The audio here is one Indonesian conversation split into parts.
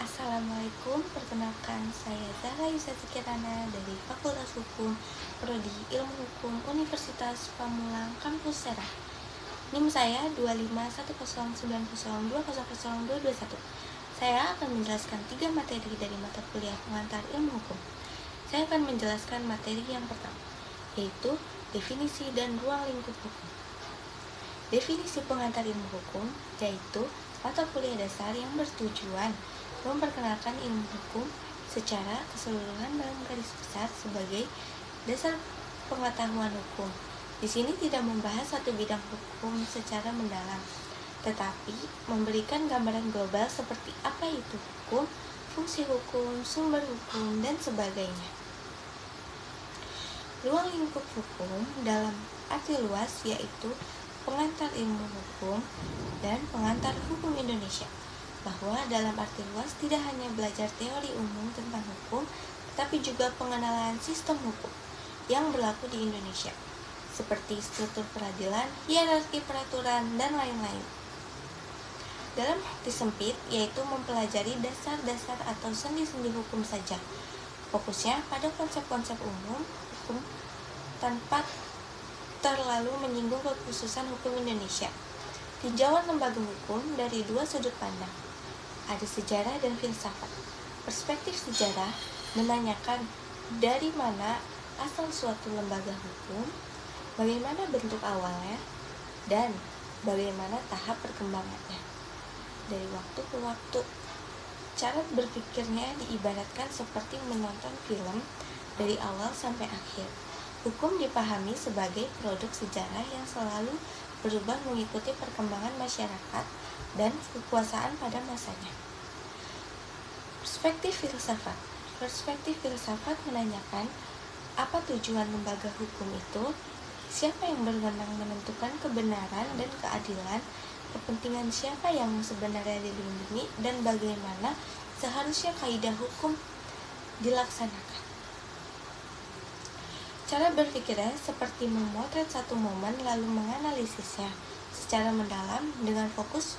Assalamualaikum, perkenalkan saya Zahra Yusati Kirana dari Fakultas Hukum, Prodi Ilmu Hukum Universitas Pamulang, Kampus Serang. NIM saya 2510902000221. Saya akan menjelaskan 3 materi dari mata kuliah pengantar ilmu hukum. Saya akan menjelaskan materi yang pertama, yaitu definisi dan ruang lingkup hukum. Definisi pengantar ilmu hukum yaitu mata kuliah dasar yang bertujuan memperkenalkan ilmu hukum secara keseluruhan dalam garis besar sebagai dasar pengetahuan hukum. Di sini tidak membahas satu bidang hukum secara mendalam, tetapi memberikan gambaran global seperti apa itu hukum, fungsi hukum, sumber hukum, dan sebagainya. Ruang lingkup hukum dalam arti luas yaitu pengantar ilmu hukum dan pengantar hukum Indonesia, bahwa dalam arti luas tidak hanya belajar teori umum tentang hukum, tetapi juga pengenalan sistem hukum yang berlaku di Indonesia, seperti struktur peradilan, hierarki peraturan, dan lain-lain. Dalam arti sempit, yaitu mempelajari dasar-dasar atau sendi-sendi hukum saja, fokusnya pada konsep-konsep umum hukum tanpa terlalu menyinggung kekhususan hukum Indonesia. Tinjauan lembaga hukum dari dua sudut pandang, ada sejarah dan filsafat. Perspektif sejarah menanyakan dari mana asal suatu lembaga hukum, bagaimana bentuk awalnya, dan bagaimana tahap perkembangannya dari waktu ke waktu. Cara berpikirnya diibaratkan seperti menonton film dari awal sampai akhir. Hukum dipahami sebagai produk sejarah yang selalu berubah mengikuti perkembangan masyarakat dan kekuasaan pada masanya. Perspektif filsafat menanyakan apa tujuan lembaga hukum itu, siapa yang berwenang menentukan kebenaran dan keadilan, kepentingan siapa yang sebenarnya dilindungi, dan bagaimana seharusnya kaidah hukum dilaksanakan. Cara berpikirnya seperti memotret satu momen lalu menganalisisnya secara mendalam dengan fokus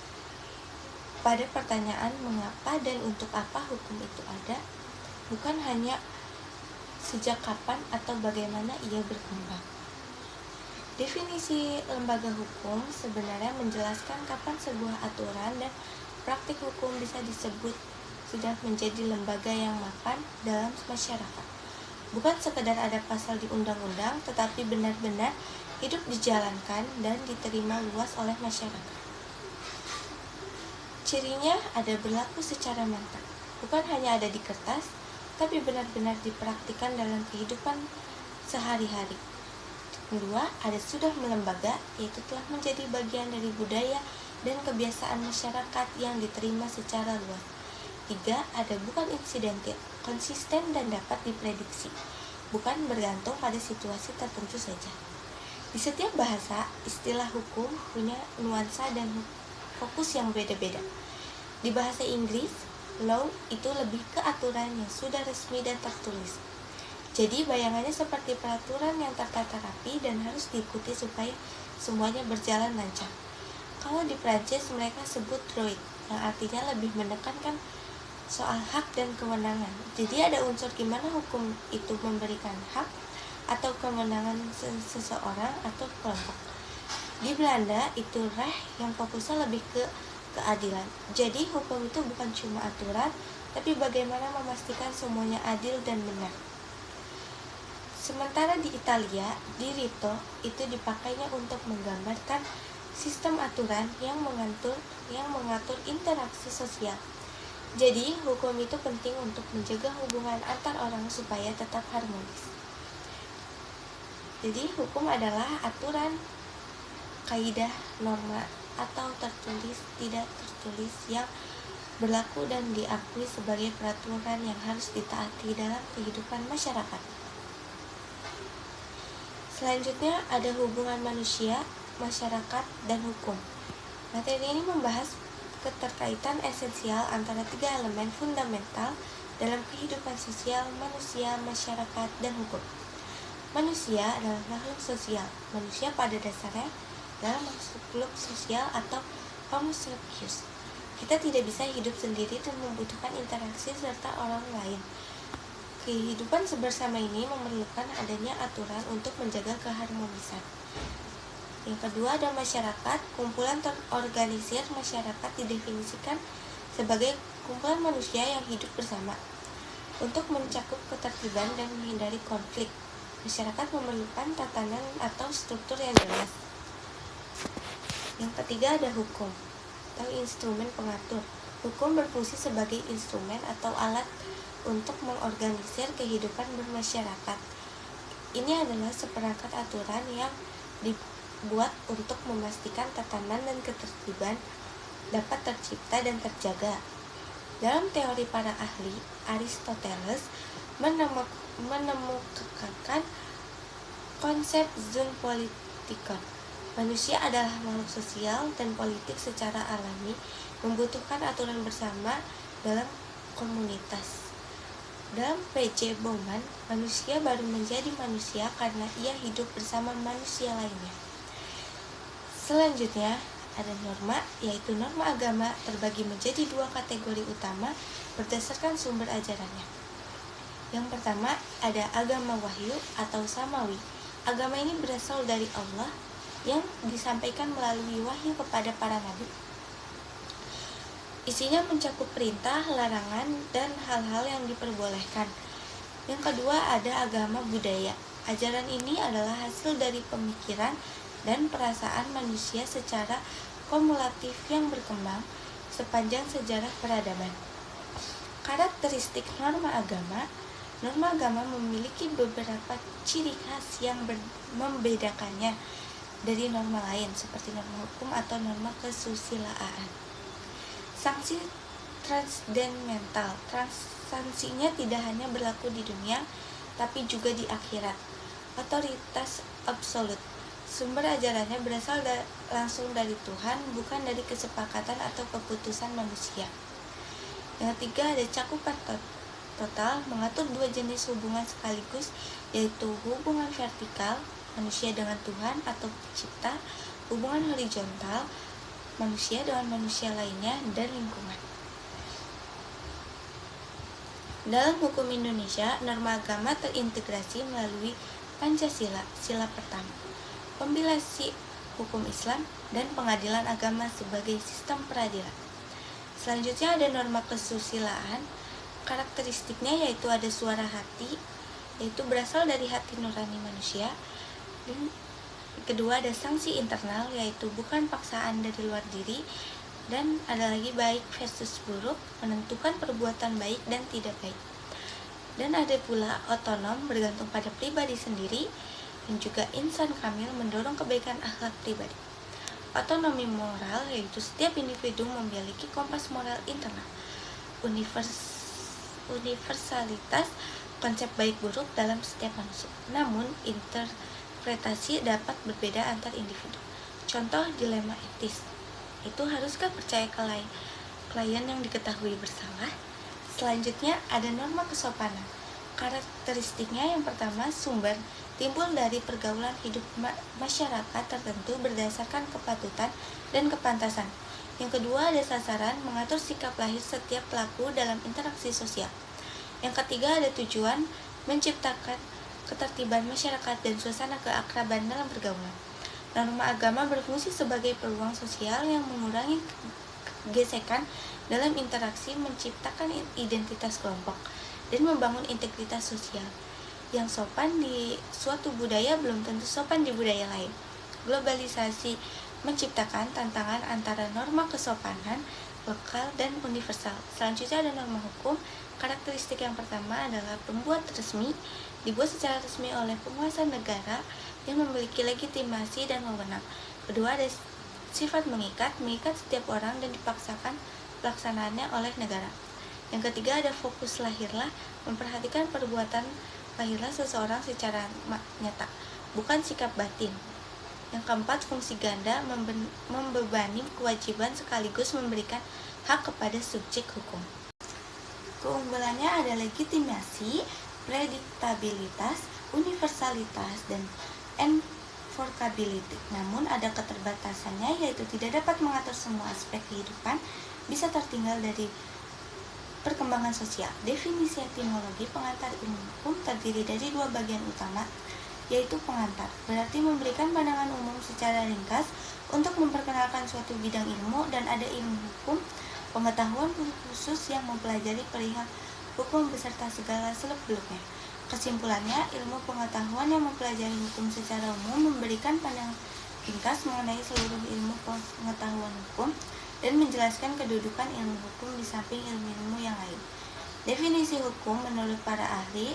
pada pertanyaan mengapa dan untuk apa hukum itu ada, bukan hanya sejak kapan atau bagaimana ia berkembang. Definisi lembaga hukum sebenarnya menjelaskan kapan sebuah aturan dan praktik hukum bisa disebut sudah menjadi lembaga yang mapan dalam masyarakat. Bukan sekedar ada pasal di undang-undang, tetapi benar-benar hidup dijalankan dan diterima luas oleh masyarakat. Cirinya ada berlaku secara mantap, bukan hanya ada di kertas, tapi benar-benar dipraktikkan dalam kehidupan sehari-hari. Kedua, ada sudah melembaga, yaitu telah menjadi bagian dari budaya dan kebiasaan masyarakat yang diterima secara luas. 3. Ada bukan insidentil, konsisten dan dapat diprediksi, bukan bergantung pada situasi tertentu saja. Di setiap bahasa, istilah hukum punya nuansa dan fokus yang beda-beda. Di bahasa Inggris, law itu lebih ke aturan yang sudah resmi dan tertulis. Jadi bayangannya seperti peraturan yang tertata rapi dan harus diikuti supaya semuanya berjalan lancar. Kalau di Prancis mereka sebut droit, yang artinya lebih menekankan soal hak dan kewenangan. Jadi ada unsur gimana hukum itu memberikan hak atau kewenangan seseorang atau kelompok. Di Belanda itu recht yang fokusnya lebih ke keadilan. Jadi hukum itu bukan cuma aturan, tapi bagaimana memastikan semuanya adil dan benar. Sementara di Italia, diritto itu dipakainya untuk menggambarkan sistem aturan yang mengatur interaksi sosial. Jadi, hukum itu penting untuk menjaga hubungan antar orang supaya tetap harmonis. Jadi, hukum adalah aturan, kaidah, norma, atau tertulis, tidak tertulis yang berlaku dan diakui sebagai peraturan yang harus ditaati dalam kehidupan masyarakat. Selanjutnya, ada hubungan manusia, masyarakat, dan hukum. Materi ini membahas keterkaitan esensial antara 3 elemen fundamental dalam kehidupan sosial manusia, masyarakat, dan hukum. Manusia adalah makhluk sosial. Manusia pada dasarnya adalah makhluk sosial atau Homo sapiens. Kita tidak bisa hidup sendiri dan membutuhkan interaksi serta orang lain. Kehidupan bersama ini memerlukan adanya aturan untuk menjaga keharmonisan. Yang kedua ada masyarakat. Kumpulan terorganisir masyarakat didefinisikan sebagai kumpulan manusia yang hidup bersama. Untuk mencakup ketertiban dan menghindari konflik, masyarakat memerlukan tatanan atau struktur yang jelas. Yang ketiga ada hukum atau instrumen pengatur. Hukum berfungsi sebagai instrumen atau alat untuk mengorganisir kehidupan bermasyarakat. Ini adalah seperangkat aturan yang dibuat untuk memastikan tatanan dan ketertiban dapat tercipta dan terjaga. Dalam teori para ahli, Aristoteles menemukan konsep zoon politikon. Manusia adalah makhluk sosial dan politik secara alami, membutuhkan aturan bersama dalam komunitas. Dalam P.J. Bowman, manusia baru menjadi manusia karena ia hidup bersama manusia lainnya. Selanjutnya, ada norma, yaitu norma agama terbagi menjadi dua kategori utama berdasarkan sumber ajarannya. Yang pertama, ada agama wahyu atau samawi. Agama ini berasal dari Allah yang disampaikan melalui wahyu kepada para nabi. Isinya mencakup perintah, larangan, dan hal-hal yang diperbolehkan. Yang kedua, ada agama budaya. Ajaran ini adalah hasil dari pemikiran dan perasaan manusia secara kumulatif yang berkembang sepanjang sejarah peradaban. Karakteristik norma agama memiliki beberapa ciri khas yang membedakannya dari norma lain, seperti norma hukum atau norma kesusilaan. Sanksi transcendental. Sanksinya tidak hanya berlaku di dunia, tapi juga di akhirat. Otoritas absolut. Sumber ajarannya berasal langsung dari Tuhan, bukan dari kesepakatan atau keputusan manusia. Yang ketiga ada cakupan total, mengatur dua jenis hubungan sekaligus, yaitu hubungan vertikal, manusia dengan Tuhan atau pencipta, hubungan horizontal, manusia dengan manusia lainnya, dan lingkungan. Dalam hukum Indonesia, norma agama terintegrasi melalui Pancasila, sila pertama, kompilasi hukum Islam, dan pengadilan agama sebagai sistem peradilan. Selanjutnya ada norma kesusilaan. Karakteristiknya yaitu ada suara hati, yaitu berasal dari hati nurani manusia. Dan kedua ada sanksi internal, yaitu bukan paksaan dari luar diri. Dan ada lagi baik versus buruk, menentukan perbuatan baik dan tidak baik. Dan ada pula otonom, bergantung pada pribadi sendiri, dan juga insan kamil, mendorong kebaikan akhlak pribadi. Otonomi moral, yaitu setiap individu memiliki kompas moral internal. Universalitas, konsep baik buruk dalam setiap manusia. Namun, interpretasi dapat berbeda antar individu. Contoh dilema etis, itu haruskah percaya klien yang diketahui bersalah? Selanjutnya ada norma kesopanan. Karakteristiknya yang pertama, sumber timbul dari pergaulan hidup masyarakat tertentu berdasarkan kepatutan dan kepantasan. Yang kedua ada sasaran, mengatur sikap lahir setiap pelaku dalam interaksi sosial. Yang ketiga ada tujuan, menciptakan ketertiban masyarakat dan suasana keakraban dalam pergaulan. Norma agama berfungsi sebagai peluang sosial yang mengurangi gesekan dalam interaksi, menciptakan identitas kelompok, dan membangun integritas sosial. Yang sopan di suatu budaya belum tentu sopan di budaya lain. Globalisasi menciptakan tantangan antara norma kesopanan lokal dan universal. Selanjutnya ada norma hukum. Karakteristik yang pertama adalah pembuat resmi, dibuat secara resmi oleh penguasa negara yang memiliki legitimasi dan wewenang. Kedua ada sifat mengikat setiap orang dan dipaksakan pelaksanaannya oleh negara. Yang ketiga ada fokus lahirlah, memperhatikan perbuatan lahirlah seseorang secara nyata, bukan sikap batin. Yang keempat, fungsi ganda, membebani kewajiban sekaligus memberikan hak kepada subjek hukum. Keunggulannya ada legitimasi, prediktabilitas, universalitas, dan enforceability. Namun ada keterbatasannya, yaitu tidak dapat mengatur semua aspek kehidupan bisa tertinggal dari perkembangan sosial. Definisi etimologi pengantar ilmu hukum terdiri dari dua bagian utama, yaitu pengantar, berarti memberikan pandangan umum secara ringkas untuk memperkenalkan suatu bidang ilmu, dan ada ilmu hukum, pengetahuan khusus yang mempelajari perihal hukum beserta segala seluk-beluknya. Kesimpulannya, ilmu pengetahuan yang mempelajari hukum secara umum memberikan pandangan ringkas mengenai seluruh ilmu pengetahuan hukum dan menjelaskan kedudukan ilmu hukum di samping ilmu-ilmu yang lain. Definisi hukum menurut para ahli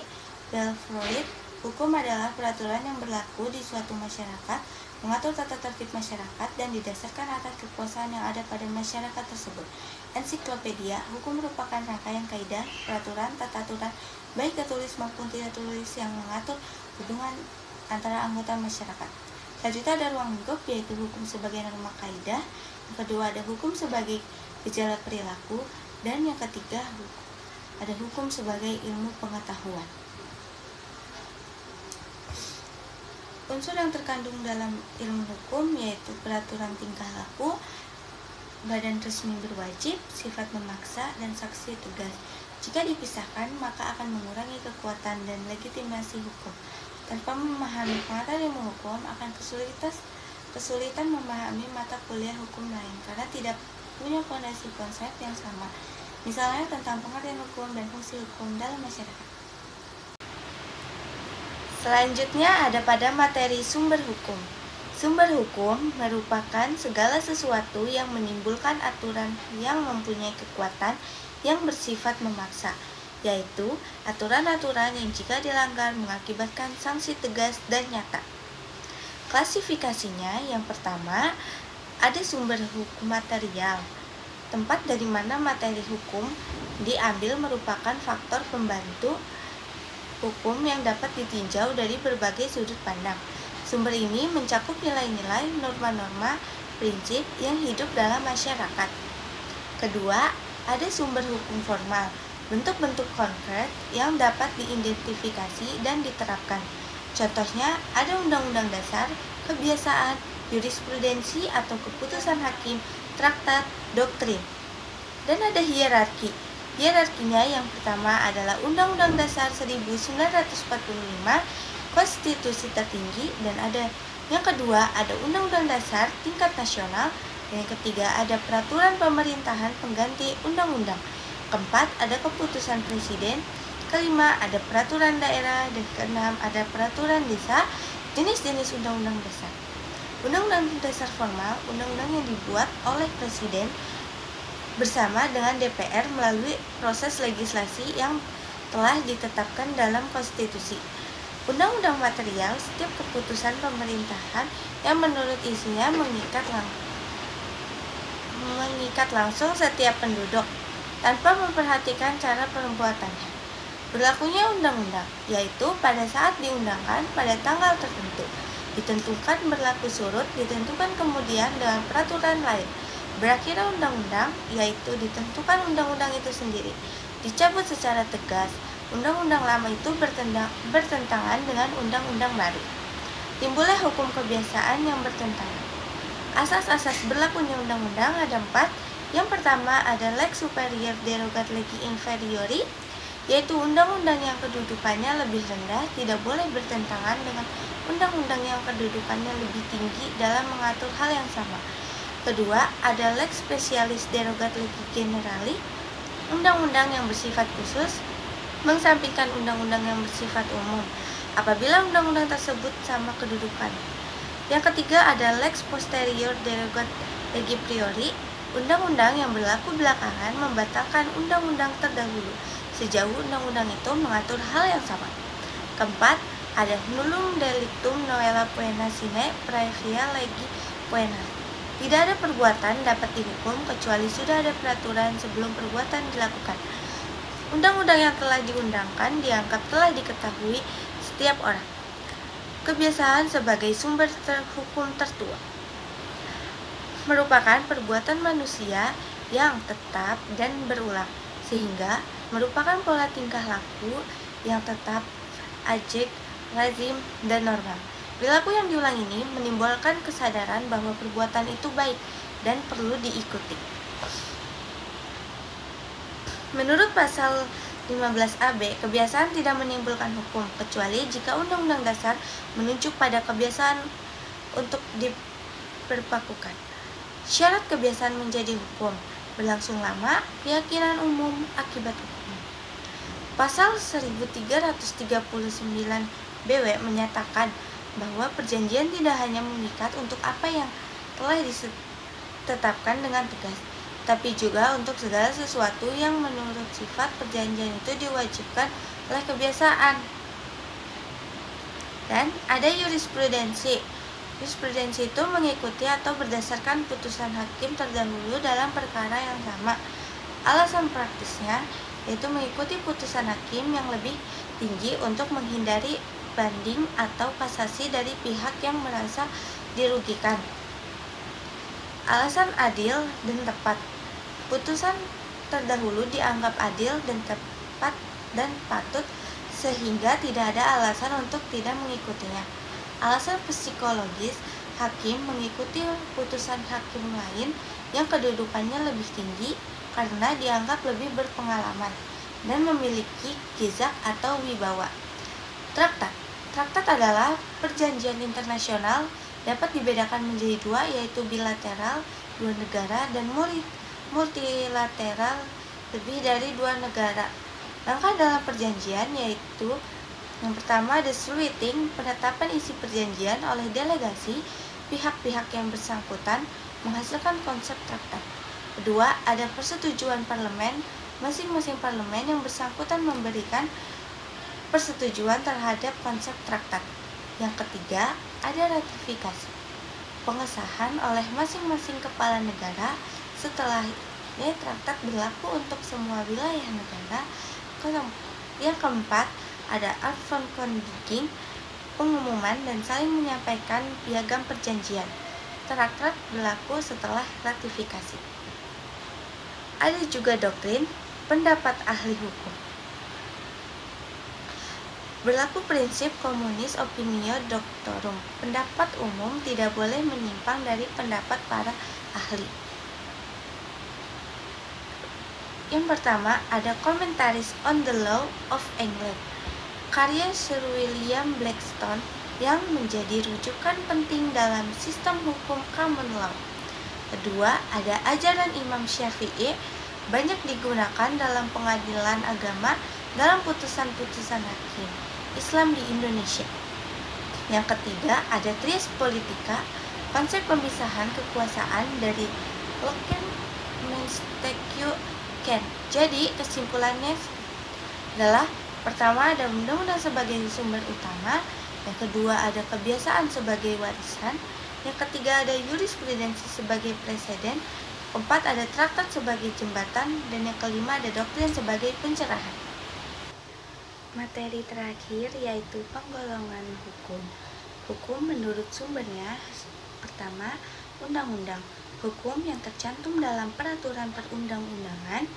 Belfroid, hukum adalah peraturan yang berlaku di suatu masyarakat, mengatur tata tertib masyarakat, dan didasarkan atas kekuasaan yang ada pada masyarakat tersebut. Ensiklopedia, hukum merupakan rangkaian kaidah, peraturan, tata aturan, baik tertulis maupun tidak tulis yang mengatur hubungan antara anggota masyarakat. Selanjutnya ada ruang lingkup, yaitu hukum sebagai norma kaidah. Yang kedua ada hukum sebagai gejala perilaku, dan yang ketiga ada hukum sebagai ilmu pengetahuan. Unsur yang terkandung dalam ilmu hukum yaitu peraturan tingkah laku, badan resmi berwajib, sifat memaksa, dan saksi tegas. Jika dipisahkan, maka akan mengurangi kekuatan dan legitimasi hukum. Tanpa memahami pengantar ilmu hukum, akan kesulitan memahami mata kuliah hukum lain karena tidak punya fondasi konsep yang sama, misalnya tentang pengertian hukum dan fungsi hukum dalam masyarakat. Selanjutnya ada pada materi sumber hukum. Sumber hukum merupakan segala sesuatu yang menimbulkan aturan yang mempunyai kekuatan yang bersifat memaksa, yaitu aturan-aturan yang jika dilanggar mengakibatkan sanksi tegas dan nyata. Klasifikasinya, yang pertama, ada sumber hukum material. Tempat dari mana materi hukum diambil merupakan faktor pembantu hukum yang dapat ditinjau dari berbagai sudut pandang. Sumber ini mencakup nilai-nilai, norma-norma, prinsip yang hidup dalam masyarakat. Kedua, ada sumber hukum formal, bentuk-bentuk konkret yang dapat diidentifikasi dan diterapkan. Contohnya, ada undang-undang dasar, kebiasaan, jurisprudensi atau keputusan hakim, traktat, doktrin. Dan ada hierarki. Hierarkinya yang pertama adalah Undang-Undang Dasar 1945, konstitusi tertinggi, dan ada yang kedua ada Undang-Undang Dasar tingkat nasional, dan yang ketiga ada peraturan pemerintahan pengganti undang-undang. Keempat ada keputusan presiden, kelima ada peraturan daerah, dan keenam ada peraturan desa. Jenis-jenis undang-undang dasar. Undang-undang dasar formal, undang-undang yang dibuat oleh presiden bersama dengan DPR melalui proses legislasi yang telah ditetapkan dalam konstitusi. Undang-undang material, setiap keputusan pemerintahan yang menurut isinya mengikat langsung setiap penduduk tanpa memperhatikan cara perbuatannya. Berlakunya undang-undang, yaitu pada saat diundangkan pada tanggal tertentu, ditentukan berlaku surut, ditentukan kemudian dengan peraturan lain. Berakhirnya undang-undang, yaitu ditentukan undang-undang itu sendiri, dicabut secara tegas. Undang-undang lama itu bertentangan dengan undang-undang baru. Timbullah hukum kebiasaan yang bertentangan. Asas-asas berlakunya undang-undang ada 4. Yang pertama ada lex superior derogat legi inferiori, yaitu undang-undang yang kedudukannya lebih rendah tidak boleh bertentangan dengan undang-undang yang kedudukannya lebih tinggi dalam mengatur hal yang sama. Kedua, ada lex specialis derogat legi generali, undang-undang yang bersifat khusus mengesampingkan undang-undang yang bersifat umum apabila undang-undang tersebut sama kedudukan. Yang ketiga ada lex posterior derogat legi priori, undang-undang yang berlaku belakangan membatalkan undang-undang terdahulu sejauh undang-undang itu mengatur hal yang sama. Keempat, ada nullum delictum novella poena sine praevia legi poena. Tidak ada perbuatan dapat dihukum kecuali sudah ada peraturan sebelum perbuatan dilakukan. Undang-undang yang telah diundangkan dianggap telah diketahui setiap orang. Kebiasaan sebagai sumber hukum tertua merupakan perbuatan manusia yang tetap dan berulang, sehingga merupakan pola tingkah laku yang tetap, ajek, lazim, dan normal. Perilaku yang diulang ini menimbulkan kesadaran bahwa perbuatan itu baik dan perlu diikuti. Menurut pasal 15 AB, kebiasaan tidak menimbulkan hukum, kecuali jika Undang-Undang Dasar menunjuk pada kebiasaan untuk diperlakukan. Syarat kebiasaan menjadi hukum: berlangsung lama, keyakinan umum akibat hukum. Pasal 1339 BW menyatakan bahwa perjanjian tidak hanya mengikat untuk apa yang telah ditetapkan dengan tegas, tapi juga untuk segala sesuatu yang menurut sifat perjanjian itu diwajibkan oleh kebiasaan. Dan ada jurisprudensi. Jurisprudensi itu mengikuti atau berdasarkan putusan hakim terdahulu dalam perkara yang sama. Alasan praktisnya yaitu mengikuti putusan hakim yang lebih tinggi untuk menghindari banding atau kasasi dari pihak yang merasa dirugikan. Alasan adil dan tepat. Putusan terdahulu dianggap adil dan tepat dan patut sehingga tidak ada alasan untuk tidak mengikutinya. Alasan psikologis, hakim mengikuti putusan hakim lain yang kedudukannya lebih tinggi karena dianggap lebih berpengalaman dan memiliki gizak atau wibawa. Traktat. Traktat adalah perjanjian internasional, dapat dibedakan menjadi dua, yaitu bilateral, dua negara, dan multilateral, lebih dari dua negara. Langkah dalam perjanjian yaitu yang pertama, deciding, penetapan isi perjanjian oleh delegasi pihak-pihak yang bersangkutan menghasilkan konsep traktat. Kedua, ada persetujuan parlemen, masing-masing parlemen yang bersangkutan memberikan persetujuan terhadap konsep traktat. Yang ketiga, ada ratifikasi, pengesahan oleh masing-masing kepala negara. Setelahnya traktat berlaku untuk semua wilayah negara. Yang keempat, ada Uitvaardiging, pengumuman dan saling menyampaikan piagam perjanjian. Traktat berlaku setelah ratifikasi. Ada juga doktrin, pendapat ahli hukum. Berlaku prinsip communis opinio doctorum. Pendapat umum tidak boleh menyimpang dari pendapat para ahli. Yang pertama, ada Commentaries on the Law of England, karya Sir William Blackstone yang menjadi rujukan penting dalam sistem hukum common law. Kedua, ada ajaran Imam Syafi'i, banyak digunakan dalam pengadilan agama dalam putusan-putusan hakim Islam di Indonesia. Yang ketiga, ada Trias Politica, konsep pemisahan kekuasaan dari Locke, Montesquieu, Kant. Jadi kesimpulannya adalah pertama, ada undang-undang sebagai sumber utama. Yang kedua, ada kebiasaan sebagai warisan. Yang ketiga, ada jurisprudensi sebagai preseden. Keempat, ada traktat sebagai jembatan. Dan yang kelima, ada doktrin sebagai pencerahan. Materi terakhir yaitu penggolongan hukum. Hukum menurut sumbernya: pertama, undang-undang, hukum yang tercantum dalam peraturan perundang-undangan.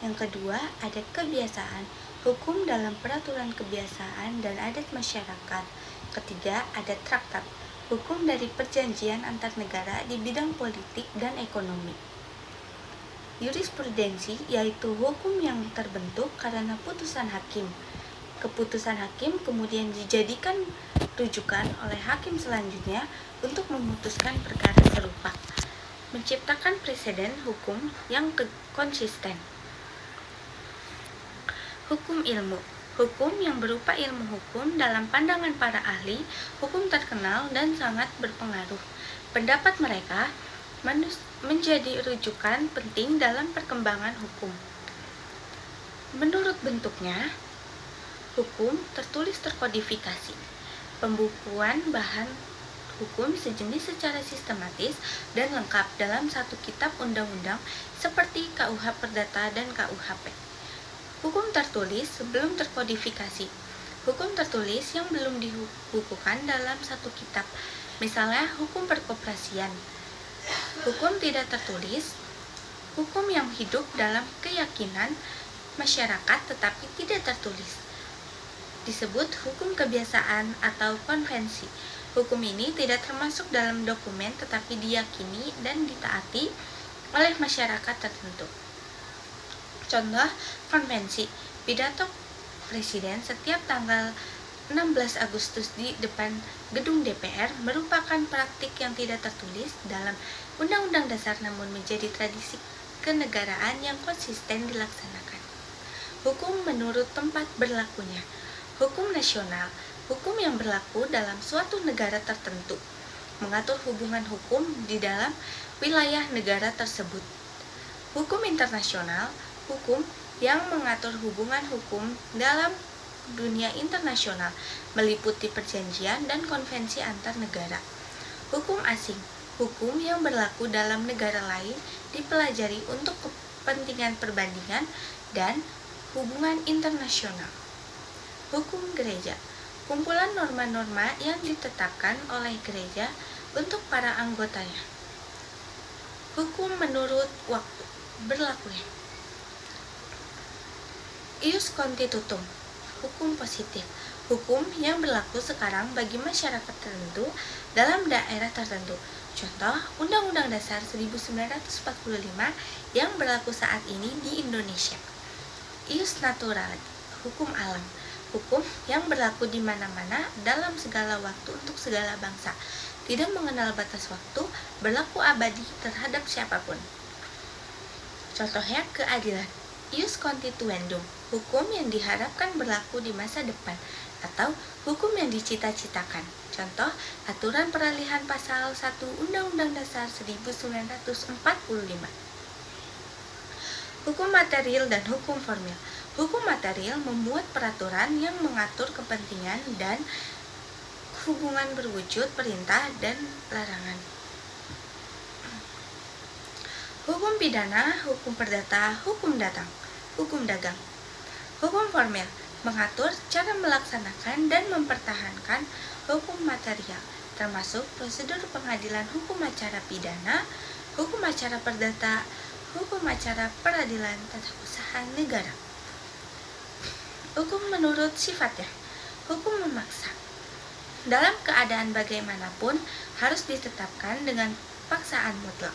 Yang kedua, ada kebiasaan, hukum dalam peraturan kebiasaan dan adat masyarakat. Ketiga, ada traktat, hukum dari perjanjian antar negara di bidang politik dan ekonomi. Jurisprudensi yaitu hukum yang terbentuk karena putusan hakim. Keputusan hakim kemudian dijadikan rujukan oleh hakim selanjutnya untuk memutuskan perkara serupa, menciptakan preseden hukum yang konsisten. Hukum ilmu, hukum yang berupa ilmu hukum dalam pandangan para ahli hukum terkenal dan sangat berpengaruh. Pendapat mereka menjadi rujukan penting dalam perkembangan hukum. Menurut bentuknya, hukum tertulis terkodifikasi, pembukuan bahan hukum sejenis secara sistematis dan lengkap dalam satu kitab undang-undang seperti KUH Perdata dan KUHP. Hukum tertulis sebelum terkodifikasi, hukum tertulis yang belum dibukukan dalam satu kitab, misalnya hukum perkoperasian. Hukum tidak tertulis, hukum yang hidup dalam keyakinan masyarakat tetapi tidak tertulis, disebut hukum kebiasaan atau konvensi. Hukum ini tidak termasuk dalam dokumen tetapi diyakini dan ditaati oleh masyarakat tertentu. Contoh konvensi, pidato presiden setiap tanggal 16 Agustus di depan gedung DPR merupakan praktik yang tidak tertulis dalam Undang-Undang Dasar namun menjadi tradisi kenegaraan yang konsisten dilaksanakan. Hukum menurut tempat berlakunya. Hukum nasional, hukum yang berlaku dalam suatu negara tertentu, mengatur hubungan hukum di dalam wilayah negara tersebut. Hukum internasional, hukum yang mengatur hubungan hukum dalam dunia internasional, meliputi perjanjian dan konvensi antar negara. Hukum asing, hukum yang berlaku dalam negara lain dipelajari untuk kepentingan perbandingan dan hubungan internasional. Hukum gereja, kumpulan norma-norma yang ditetapkan oleh gereja untuk para anggotanya. Hukum menurut waktu berlakunya. Ius constitutum, hukum positif, hukum yang berlaku sekarang bagi masyarakat tertentu dalam daerah tertentu. Contoh, Undang-Undang Dasar 1945 yang berlaku saat ini di Indonesia. Ius naturalis, hukum alam, hukum yang berlaku di mana-mana dalam segala waktu untuk segala bangsa, tidak mengenal batas waktu, berlaku abadi terhadap siapapun. Contohnya keadilan. Ius constituendum, hukum yang diharapkan berlaku di masa depan, atau hukum yang dicita-citakan. Contoh, aturan peralihan pasal 1 Undang-Undang Dasar 1945. Hukum material dan hukum formil. Hukum material memuat peraturan yang mengatur kepentingan dan hubungan berwujud perintah dan larangan. Hukum pidana, hukum perdata, hukum dagang. Hukum formil mengatur cara melaksanakan dan mempertahankan hukum material, termasuk prosedur pengadilan hukum acara pidana, hukum acara perdata, hukum acara peradilan tata usaha negara. Hukum menurut sifatnya, hukum memaksa. Dalam keadaan bagaimanapun harus ditetapkan dengan paksaan mutlak.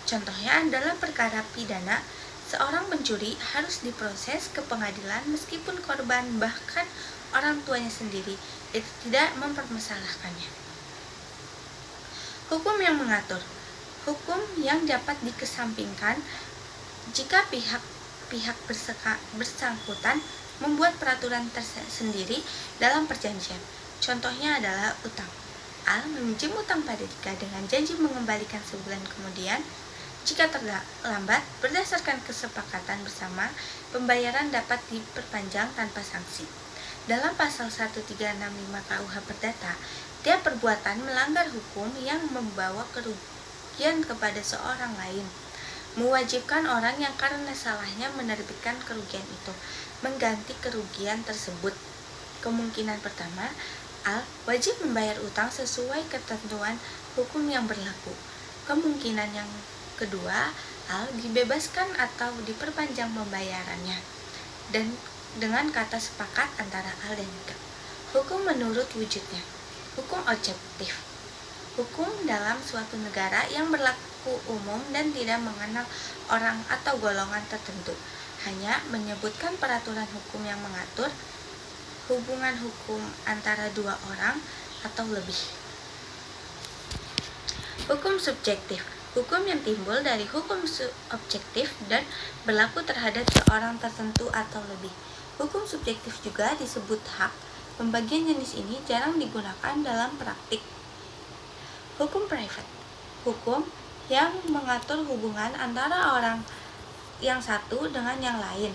Contohnya dalam perkara pidana, seorang pencuri harus diproses ke pengadilan meskipun korban bahkan orang tuanya sendiri itu tidak mempermasalahkannya. Hukum yang mengatur, hukum yang dapat dikesampingkan jika pihak bersangkutan membuat peraturan tersendiri dalam perjanjian. Contohnya adalah utang. A meminjam utang pada Dika dengan janji mengembalikan sebulan kemudian. Jika terlambat, berdasarkan kesepakatan bersama, pembayaran dapat diperpanjang tanpa sanksi. Dalam pasal 1365 KUH Perdata, tiap perbuatan melanggar hukum yang membawa kerugian kepada seorang lain, mewajibkan orang yang karena salahnya menerbitkan kerugian itu mengganti kerugian tersebut. Kemungkinan pertama, A wajib membayar utang sesuai ketentuan hukum yang berlaku. Kemungkinan yang kedua, Al dibebaskan atau diperpanjang pembayarannya dan dengan kata sepakat antara Al dan Dika. Hukum menurut wujudnya. Hukum objektif. Hukum dalam suatu negara yang berlaku umum dan tidak mengenal orang atau golongan tertentu, hanya menyebutkan peraturan hukum yang mengatur hubungan hukum antara dua orang atau lebih. Hukum subjektif, hukum yang timbul dari hukum objektif dan berlaku terhadap seorang tertentu atau lebih. Hukum subjektif juga disebut hak. Pembagian jenis ini jarang digunakan dalam praktik. Hukum private, hukum yang mengatur hubungan antara orang yang satu dengan yang lain,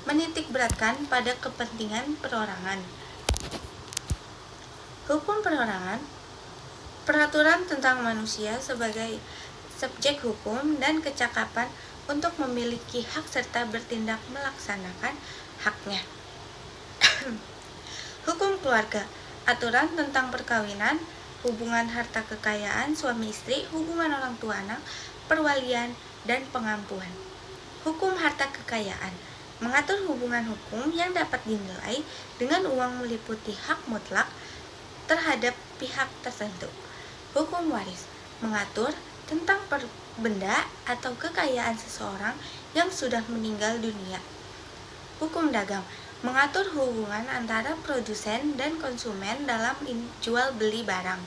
menitik beratkan pada kepentingan perorangan. Hukum perorangan, peraturan tentang manusia sebagai subjek hukum dan kecakapan untuk memiliki hak serta bertindak melaksanakan haknya. Hukum keluarga, aturan tentang perkawinan, hubungan harta kekayaan suami istri, hubungan orang tua anak, perwalian, dan pengampuan. Hukum harta kekayaan, mengatur hubungan hukum yang dapat dinilai dengan uang meliputi hak mutlak terhadap pihak tertentu. Hukum waris, mengatur tentang benda atau kekayaan seseorang yang sudah meninggal dunia. Hukum dagang mengatur hubungan antara produsen dan konsumen dalam jual beli barang.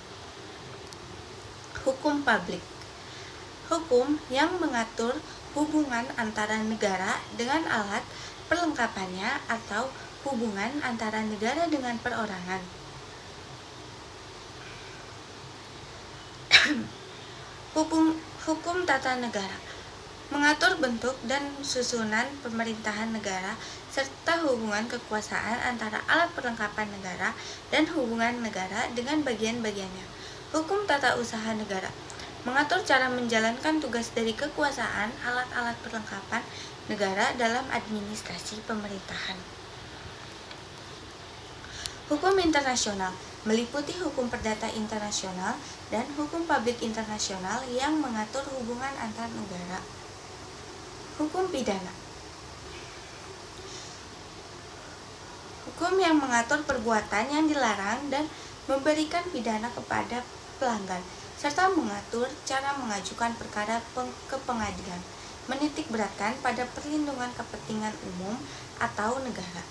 Hukum publik, hukum yang mengatur hubungan antara negara dengan alat perlengkapannya atau hubungan antara negara dengan perorangan. Hukum tata negara mengatur bentuk dan susunan pemerintahan negara serta hubungan kekuasaan antara alat perlengkapan negara dan hubungan negara dengan bagian-bagiannya. Hukum tata usaha negara mengatur cara menjalankan tugas dari kekuasaan alat-alat perlengkapan negara dalam administrasi pemerintahan. Hukum internasional meliputi hukum perdata internasional dan hukum publik internasional yang mengatur hubungan antar negara. Hukum pidana, hukum yang mengatur perbuatan yang dilarang dan memberikan pidana kepada pelanggar, serta mengatur cara mengajukan perkara ke pengadilan, menitik beratkan pada perlindungan kepentingan umum atau negara.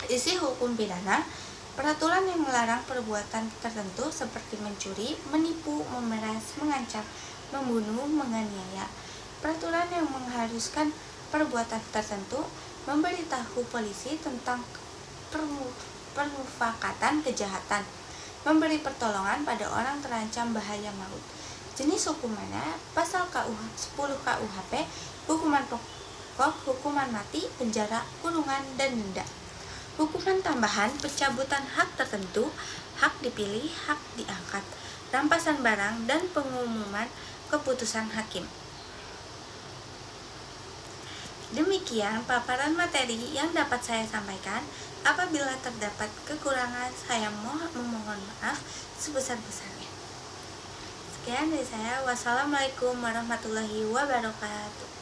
Isi hukum pidana, peraturan yang melarang perbuatan tertentu seperti mencuri, menipu, memeras, mengancam, membunuh, menganiaya. Peraturan yang mengharuskan perbuatan tertentu, memberitahu polisi tentang permufakatan kejahatan, memberi pertolongan pada orang terancam bahaya maut. Jenis hukumannya pasal 10 KUHP, hukuman pokok, hukuman mati, penjara, kurungan, dan denda. Hukuman tambahan, pencabutan hak tertentu, hak dipilih, hak diangkat, rampasan barang, dan pengumuman keputusan hakim. Demikian paparan materi yang dapat saya sampaikan. Apabila terdapat kekurangan, saya memohon maaf sebesar-besarnya. Sekian dari saya. Wassalamualaikum warahmatullahi wabarakatuh.